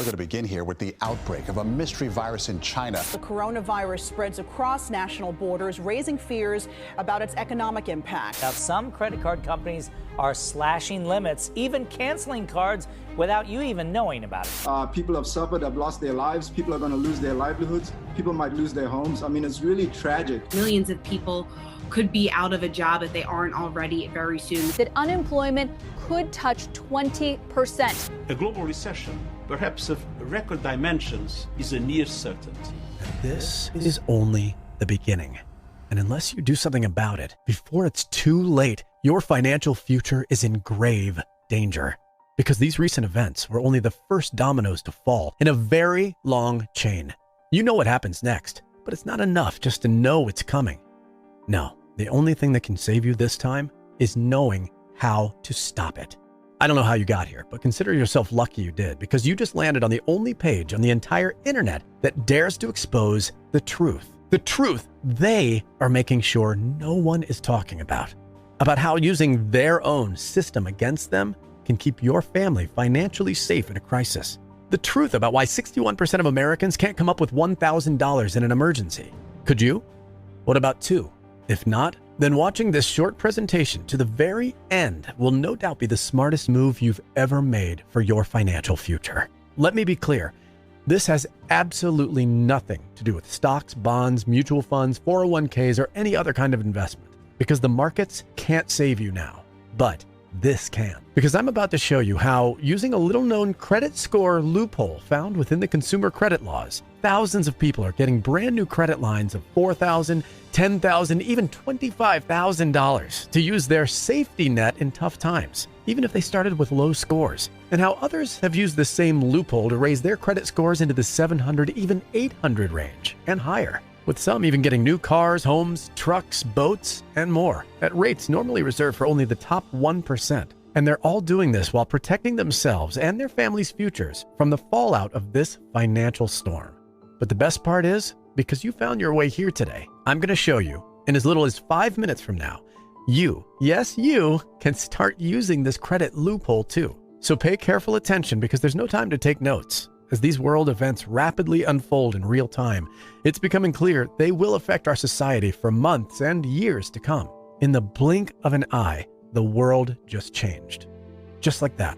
We're going to begin here with the outbreak of a mystery virus in China. The coronavirus spreads across national borders, raising fears about its economic impact. Now, some credit card companies are slashing limits, even canceling cards without you even knowing about it. People have suffered, have lost their lives. People are going to lose their livelihoods. People might lose their homes. I mean, it's really tragic. Millions of people could be out of a job if they aren't already very soon. That unemployment could touch 20%. A global recession, perhaps of record dimensions, is a near certainty. This is only the beginning. And unless you do something about it, before it's too late, your financial future is in grave danger. Because these recent events were only the first dominoes to fall in a very long chain. You know what happens next, but it's not enough just to know it's coming. No, the only thing that can save you this time is knowing how to stop it. I don't know how you got here, but consider yourself lucky you did, because you just landed on the only page on the entire internet that dares to expose the truth. The truth they are making sure no one is talking about how using their own system against them can keep your family financially safe in a crisis. The truth about why 61% of Americans can't come up with $1,000 in an emergency. Could you? What about 2? If not, then watching this short presentation to the very end will no doubt be the smartest move you've ever made for your financial future. Let me be clear. This has absolutely nothing to do with stocks, bonds, mutual funds, 401ks, or any other kind of investment, because the markets can't save you now. But this can. Because I'm about to show you how, using a little-known credit score loophole found within the consumer credit laws, thousands of people are getting brand new credit lines of $4,000, $10,000, even $25,000 to use their safety net in tough times, even if they started with low scores. And how others have used the same loophole to raise their credit scores into the 700, even 800 range and higher, with some even getting new cars, homes, trucks, boats, and more at rates normally reserved for only the top 1%. And they're all doing this while protecting themselves and their families' futures from the fallout of this financial storm. But the best part is, because you found your way here today, I'm going to show you, in as little as 5 minutes from now, you, yes, you, can start using this credit loophole too. So pay careful attention, because there's no time to take notes. As these world events rapidly unfold in real time, it's becoming clear they will affect our society for months and years to come. In the blink of an eye, the world just changed. Just like that.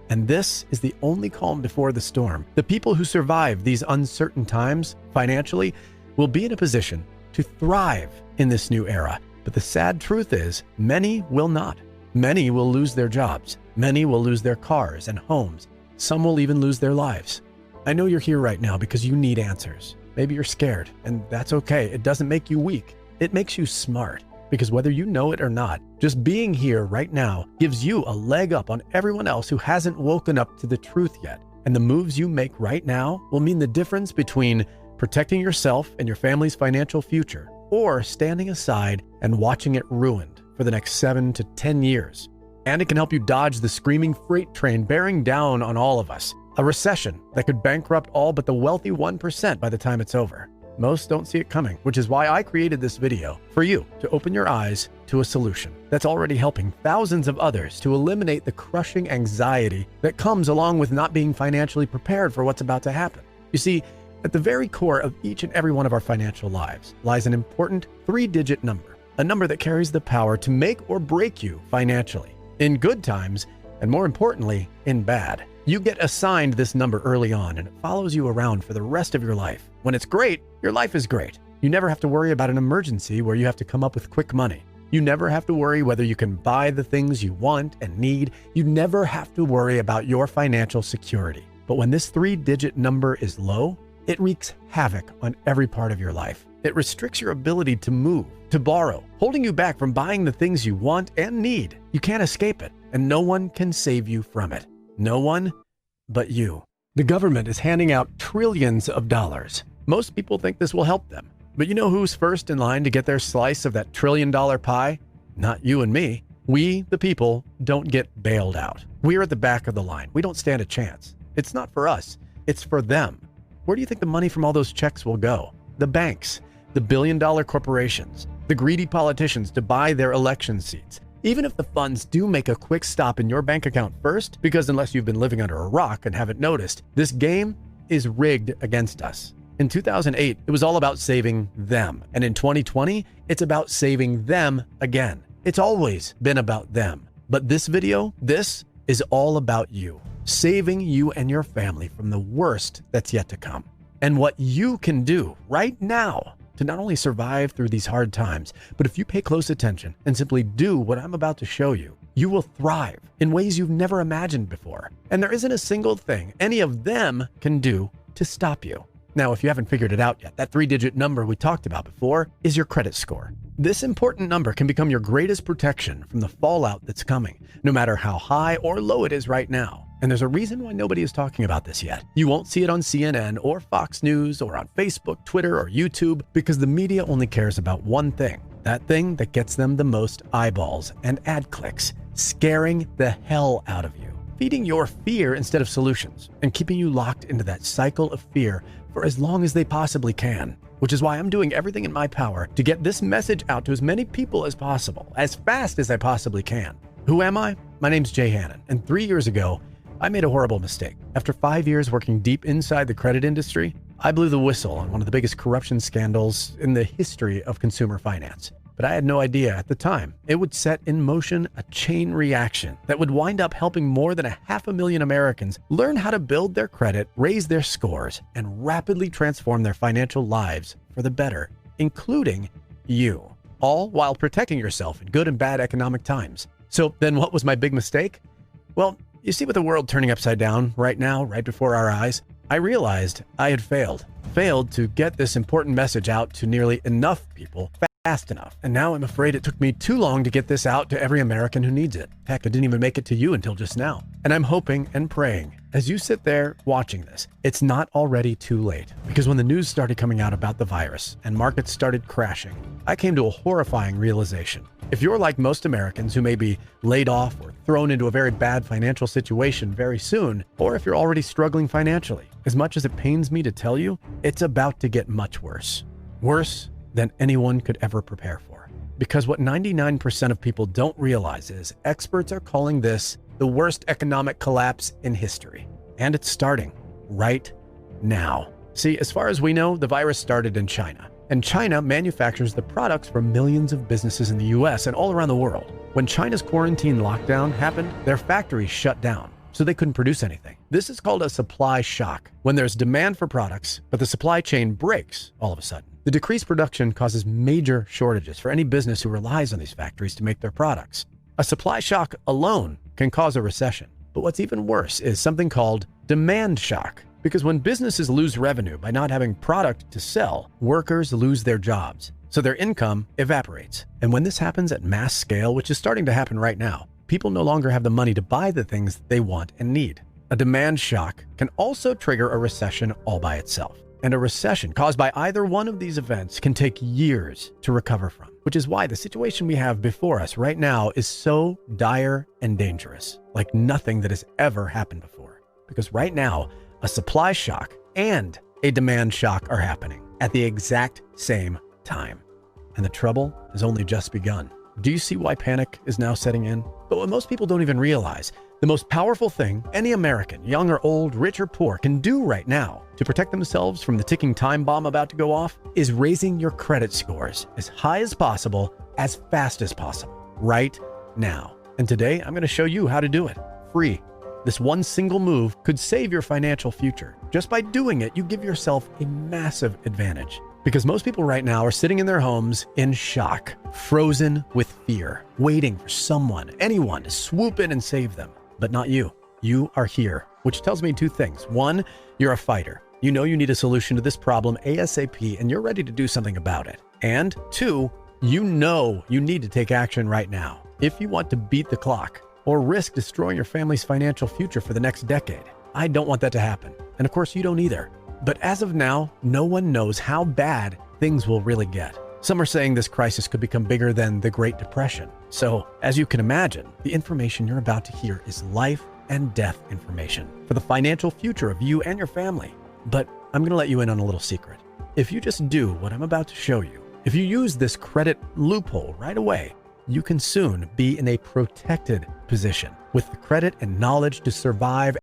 And this is the only calm before the storm. The people who survive these uncertain times financially will be in a position to thrive in this new era. But the sad truth is, many will not. Many will lose their jobs. Many will lose their cars and homes. Some will even lose their lives. I know you're here right now because you need answers. Maybe you're scared, and that's okay. It doesn't make you weak. It makes you smart. Because whether you know it or not, just being here right now gives you a leg up on everyone else who hasn't woken up to the truth yet. And the moves you make right now will mean the difference between protecting yourself and your family's financial future, or standing aside and watching it ruined for the next 7 to 10 years. And it can help you dodge the screaming freight train bearing down on all of us. A recession that could bankrupt all but the wealthy 1% by the time it's over. Most don't see it coming, which is why I created this video for you to open your eyes to a solution that's already helping thousands of others to eliminate the crushing anxiety that comes along with not being financially prepared for what's about to happen. You see, at the very core of each and every one of our financial lives lies an important 3-digit number, a number that carries the power to make or break you financially, in good times, and more importantly, in bad. You get assigned this number early on, and it follows you around for the rest of your life. When it's great, your life is great. You never have to worry about an emergency where you have to come up with quick money. You never have to worry whether you can buy the things you want and need. You never have to worry about your financial security. But when this 3-digit number is low, it wreaks havoc on every part of your life. It restricts your ability to move, to borrow, holding you back from buying the things you want and need. You can't escape it, and no one can save you from it. No one but you. The government is handing out trillions of dollars. Most people think this will help them. But you know who's first in line to get their slice of that $1 trillion pie? Not you and me. We, the people, don't get bailed out. We're at the back of the line. We don't stand a chance. It's not for us. It's for them. Where do you think the money from all those checks will go? The banks, the billion-dollar corporations, the greedy politicians to buy their election seats. Even if the funds do make a quick stop in your bank account first, because unless you've been living under a rock and haven't noticed, this game is rigged against us. In 2008, it was all about saving them. And in 2020, it's about saving them again. It's always been about them. But this video, this is all about you. Saving you and your family from the worst that's yet to come. And what you can do right now to not only survive through these hard times, but if you pay close attention and simply do what I'm about to show you, you will thrive in ways you've never imagined before. And there isn't a single thing any of them can do to stop you. Now, if you haven't figured it out yet, that 3-digit number we talked about before is your credit score. This important number can become your greatest protection from the fallout that's coming, no matter how high or low it is right now. And there's a reason why nobody is talking about this yet. You won't see it on CNN or Fox News or on Facebook, Twitter, or YouTube, because the media only cares about one thing. That thing that gets them the most eyeballs and ad clicks, scaring the hell out of you, feeding your fear instead of solutions, and keeping you locked into that cycle of fear for as long as they possibly can. Which is why I'm doing everything in my power to get this message out to as many people as possible, as fast as I possibly can. Who am I? My name's Jay Hannon, and 3 years ago, I made a horrible mistake. After 5 years working deep inside the credit industry, I blew the whistle on one of the biggest corruption scandals in the history of consumer finance. But I had no idea at the time it would set in motion a chain reaction that would wind up helping more than 500,000 Americans learn how to build their credit, raise their scores, and rapidly transform their financial lives for the better, including you, all while protecting yourself in good and bad economic times. So then what was my big mistake? Well, you see, with the world turning upside down right now, right before our eyes, I realized I had failed to get this important message out to nearly enough people fast enough. And now I'm afraid it took me too long to get this out to every American who needs it. Heck, it didn't even make it to you until just now. And I'm hoping and praying, as you sit there watching this, it's not already too late. Because when the news started coming out about the virus and markets started crashing, I came to a horrifying realization. If you're like most Americans who may be laid off or thrown into a very bad financial situation very soon, or if you're already struggling financially, as much as it pains me to tell you, it's about to get much worse. Worse than anyone could ever prepare for. Because what 99% of people don't realize is experts are calling this the worst economic collapse in history. And it's starting right now. See, as far as we know, the virus started in China. And China manufactures the products for millions of businesses in the US and all around the world. When China's quarantine lockdown happened, their factories shut down, so they couldn't produce anything. This is called a supply shock, when there's demand for products, but the supply chain breaks all of a sudden. The decreased production causes major shortages for any business who relies on these factories to make their products. A supply shock alone can cause a recession. But what's even worse is something called demand shock. Because when businesses lose revenue by not having product to sell, workers lose their jobs, so their income evaporates. And when this happens at mass scale, which is starting to happen right now, people no longer have the money to buy the things they want and need. A demand shock can also trigger a recession all by itself. And a recession caused by either one of these events can take years to recover from, which is why the situation we have before us right now is so dire and dangerous, like nothing that has ever happened before. Because right now, a supply shock and a demand shock are happening at the exact same time. And the trouble has only just begun. Do you see why panic is now setting in? But what most people don't even realize, the most powerful thing any American, young or old, rich or poor, can do right now to protect themselves from the ticking time bomb about to go off is raising your credit scores as high as possible, as fast as possible, right now. And today, I'm going to show you how to do it, free. This one single move could save your financial future. Just by doing it, you give yourself a massive advantage. Because most people right now are sitting in their homes in shock, frozen with fear, waiting for someone, anyone to swoop in and save them. But not you. You are here, which tells me two things. One, you're a fighter. You know you need a solution to this problem ASAP, and you're ready to do something about it. And two, you know you need to take action right now if you want to beat the clock or risk destroying your family's financial future for the next decade. I don't want that to happen. And of course, you don't either. But as of now, no one knows how bad things will really get. Some are saying this crisis could become bigger than the Great Depression. So, as you can imagine, the information you're about to hear is life and death information for the financial future of you and your family. But I'm going to let you in on a little secret. If you just do what I'm about to show you, if you use this credit loophole right away, you can soon be in a protected position with the credit and knowledge to survive